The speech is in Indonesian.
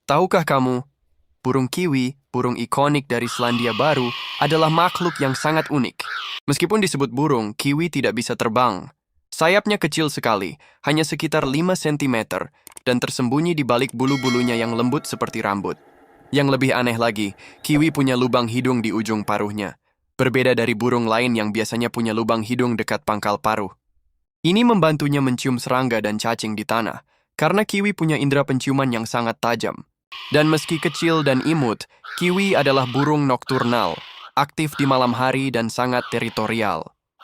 Tahukah kamu, burung kiwi, burung ikonik dari Selandia Baru, adalah makhluk yang sangat unik. Meskipun disebut burung, kiwi tidak bisa terbang. Sayapnya kecil sekali, hanya sekitar 5 cm, dan tersembunyi di balik bulu-bulunya yang lembut seperti rambut. Yang lebih aneh lagi, kiwi punya lubang hidung di ujung paruhnya. Berbeda dari burung lain yang biasanya punya lubang hidung dekat pangkal paruh. Ini membantunya mencium serangga dan cacing di tanah, karena kiwi punya indera penciuman yang sangat tajam. Dan meski kecil dan imut, kiwi adalah burung nokturnal, aktif di malam hari dan sangat teritorial.